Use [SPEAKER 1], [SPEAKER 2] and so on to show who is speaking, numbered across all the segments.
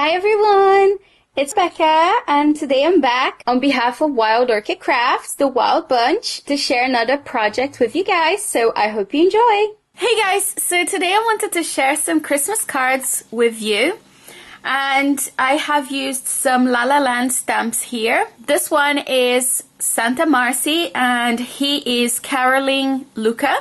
[SPEAKER 1] Hi everyone, it's Becca and today I'm back on behalf of Wild Orchid Crafts, the Wild Bunch, to share another project with you guys, so I hope you enjoy. Hey guys, so today I wanted to share some Christmas cards with you. And I have used some La La Land stamps here. This one is Santa Marcy and he is caroling Luca.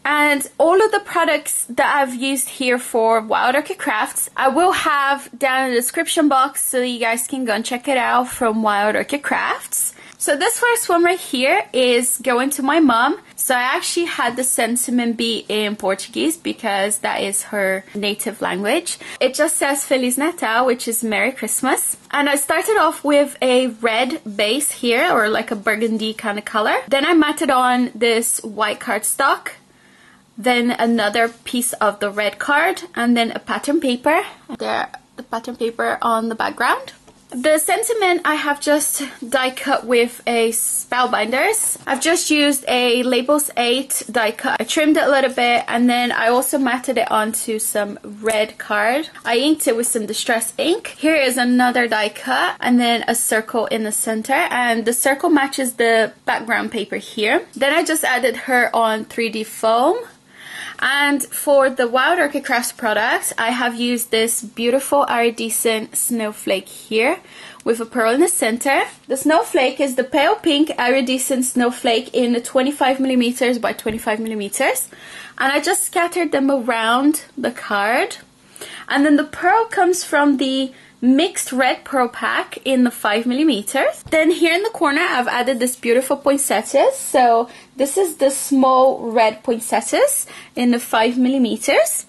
[SPEAKER 1] And all of the products that I've used here for Wild Orchid Crafts, I will have down in the description box so you guys can go and check it out from Wild Orchid Crafts. So this first one right here is going to my mom. So I actually had the sentiment be in Portuguese because that is her native language. It just says Feliz Natal, which is Merry Christmas. And I started off with a red base here, or like a burgundy kind of color. Then I matted on this white cardstock. Then another piece of the red card, and then a pattern paper. There, the pattern paper on the background. The sentiment I have just die cut with a Spellbinders. I've just used a Labels 8 die cut. I trimmed it a little bit and then I also matted it onto some red card. I inked it with some distress ink. Here is another die cut and then a circle in the center, and the circle matches the background paper here. Then I just added her on 3D foam. And for the Wild Orchid Crafts products, I have used this beautiful Iridescent snowflake here with a pearl in the center. The snowflake is the pale pink Iridescent snowflake in 25mm by 25mm. And I just scattered them around the card. And then the pearl comes from the mixed red pearl pack in the 5mm. Then here in the corner I've added this beautiful poinsettias. So this is the small red poinsettias in the 5mm.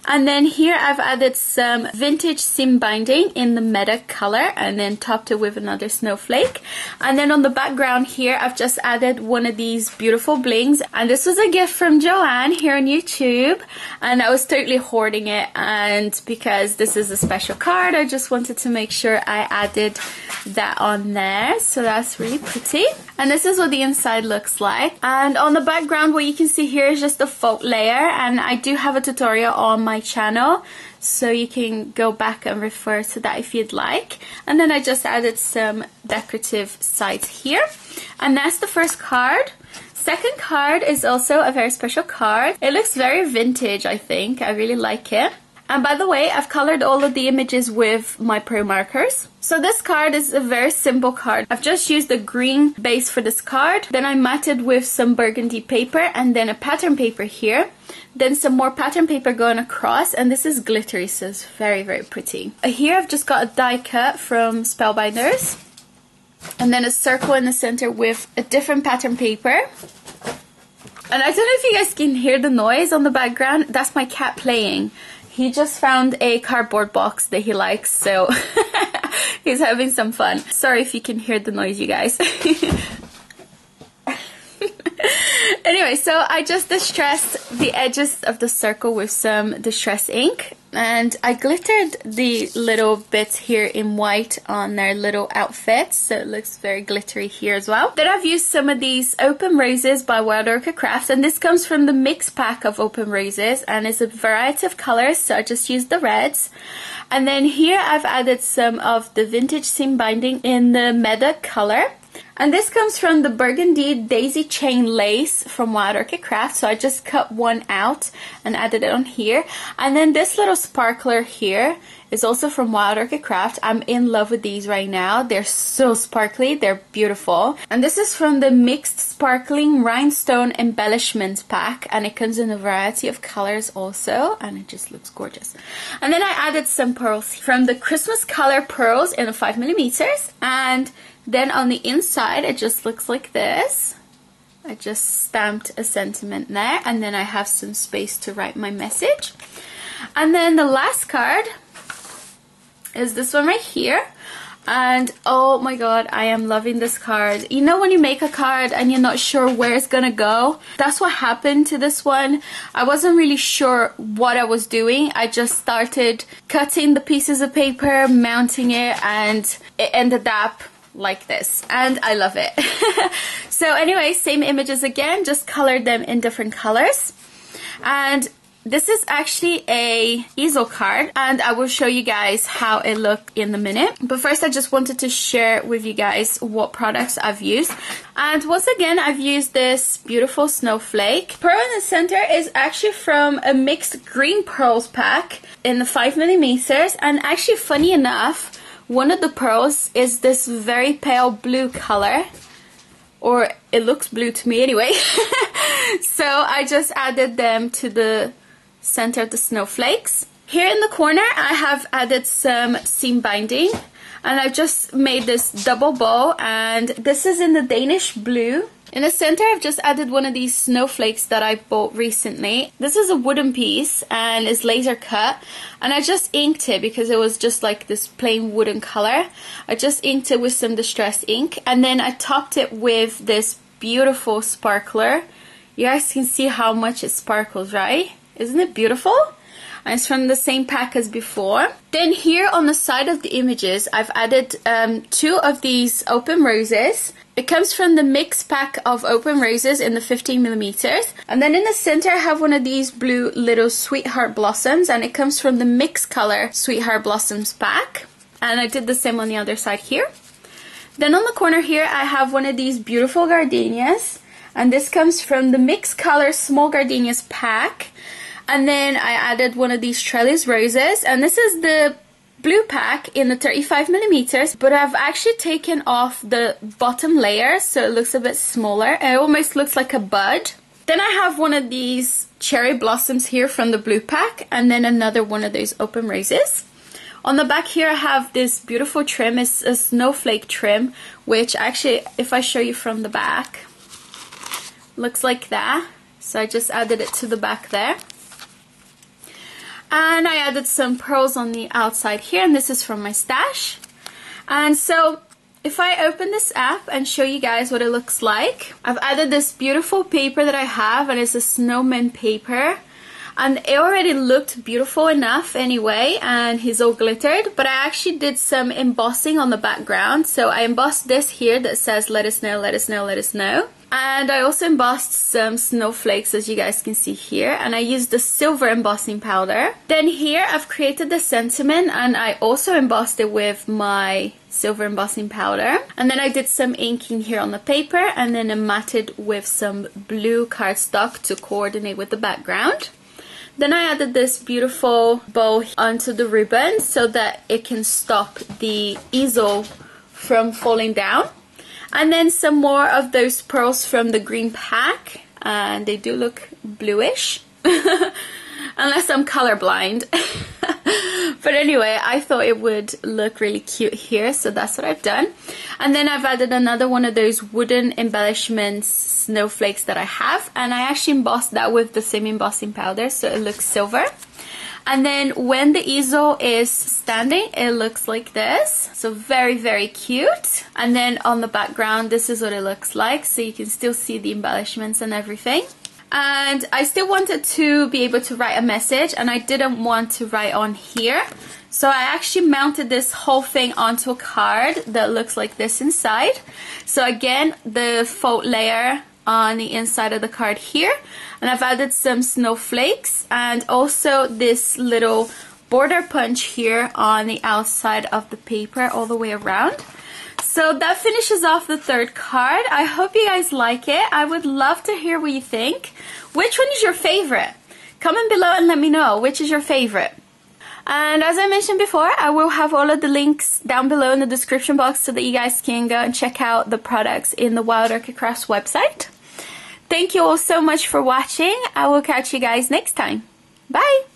[SPEAKER 1] And then here I've added some vintage seam binding in the Medoc color and then topped it with another snowflake. And then on the background here I've just added one of these beautiful blings, and this was a gift from Joanne here on YouTube, and I was totally hoarding it, and because this is a special card I just wanted to make sure I added that on there. So that's really pretty. And this is what the inside looks like. And on the background what you can see here is just a faux layer, and I do have a tutorial on my channel so you can go back and refer to that if you'd like. And then I just added some decorative sides here, and that's the first card. Second card is also a very special card. It looks very vintage, I think. I really like it. And by the way, I've colored all of the images with my pro markers. So this card is a very simple card. I've just used a green base for this card. Then I matted with some burgundy paper and then a pattern paper here. Then some more pattern paper going across, and this is glittery, so it's very, very pretty. Here I've just got a die cut from Spellbinders. And then a circle in the center with a different pattern paper. And I don't know if you guys can hear the noise on the background. That's my cat playing. He just found a cardboard box that he likes, so he's having some fun. Sorry if you can hear the noise, you guys. Anyway, so I just distressed the edges of the circle with some distress ink, and I glittered the little bits here in white on their little outfits, so it looks very glittery here as well. Then I've used some of these Open Roses by Wild Orchid Crafts, and this comes from the mix pack of Open Roses, and it's a variety of colors, so I just used the reds. And then here I've added some of the vintage seam binding in the Medoc color. And this comes from the Burgundy Daisy Chain Lace from Wild Orchid Crafts. So I just cut one out and added it on here. And then this little sparkler here is also from Wild Orchid Crafts. I'm in love with these right now. They're so sparkly. They're beautiful. And this is from the Mixed Sparkling Rhinestone Embellishments pack. And it comes in a variety of colors also. And it just looks gorgeous. And then I added some pearls from the Christmas Color Pearls in the 5mm. And then on the inside, it just looks like this. I just stamped a sentiment there, and then I have some space to write my message. And then the last card is this one right here. And oh my god, I am loving this card. You know when you make a card and you're not sure where it's gonna go? That's what happened to this one. I wasn't really sure what I was doing. I just started cutting the pieces of paper, mounting it, and it ended up like this, and I love it. So anyway, same images again, just colored them in different colors. And this is actually a easel card, and I will show you guys how it looked in a minute. But first I just wanted to share with you guys what products I've used. And once again, I've used this beautiful snowflake. Pearl in the center is actually from a mixed green pearls pack in the 5mm. And actually, funny enough, one of the pearls is this very pale blue color. Or it looks blue to me anyway. So I just added them to the center of the snowflakes. Here in the corner I have added some seam binding, and I've just made this double bow, and this is in the Danish blue. In the center I've just added one of these snowflakes that I bought recently. This is a wooden piece and is laser cut, and I just inked it because it was just like this plain wooden color. I just inked it with some distress ink, and then I topped it with this beautiful sparkler. You guys can see how much it sparkles, right? Isn't it beautiful? And it's from the same pack as before. Then here on the side of the images, I've added 2 of these open roses. It comes from the mix pack of open roses in the 15mm. And then in the center I have one of these blue little sweetheart blossoms, and it comes from the mix color sweetheart blossoms pack. And I did the same on the other side here. Then on the corner here I have one of these beautiful gardenias, and this comes from the mix color small gardenias pack. And then I added one of these Trellis roses, and this is the blue pack in the 35mm, but I've actually taken off the bottom layer so it looks a bit smaller. It almost looks like a bud. Then I have one of these cherry blossoms here from the blue pack, and then another one of those open roses. On the back here I have this beautiful trim. It's a snowflake trim, which actually, if I show you from the back, looks like that. So I just added it to the back there. And I added some pearls on the outside here, and this is from my stash. And so if I open this app and show you guys what it looks like, I've added this beautiful paper that I have, and it's a snowman paper. And it already looked beautiful enough anyway, and he's all glittered, but I actually did some embossing on the background. So I embossed this here that says let us know, let us know, let us know. And I also embossed some snowflakes, as you guys can see here, and I used the silver embossing powder. Then here I've created the sentiment, and I also embossed it with my silver embossing powder. And then I did some inking here on the paper, and then I matted with some blue cardstock to coordinate with the background. Then I added this beautiful bow onto the ribbon so that it can stop the easel from falling down. And then some more of those pearls from the green pack, and they do look bluish, unless I'm colorblind. But anyway, I thought it would look really cute here, so that's what I've done. And then I've added another one of those wooden embellishments snowflakes that I have, and I actually embossed that with the same embossing powder, so it looks silver. And then when the easel is standing, it looks like this. So very, very cute. And then on the background, this is what it looks like. So you can still see the embellishments and everything. And I still wanted to be able to write a message, and I didn't want to write on here. So I actually mounted this whole thing onto a card that looks like this inside. So again, the faux layer on the inside of the card here, and I've added some snowflakes and also this little border punch here on the outside of the paper all the way around. So that finishes off the third card. I hope you guys like it. I would love to hear what you think. Which one is your favorite? Comment below and let me know which is your favorite. And as I mentioned before, I will have all of the links down below in the description box so that you guys can go and check out the products in the Wild Orchid Crafts website. Thank you all so much for watching. I will catch you guys next time. Bye!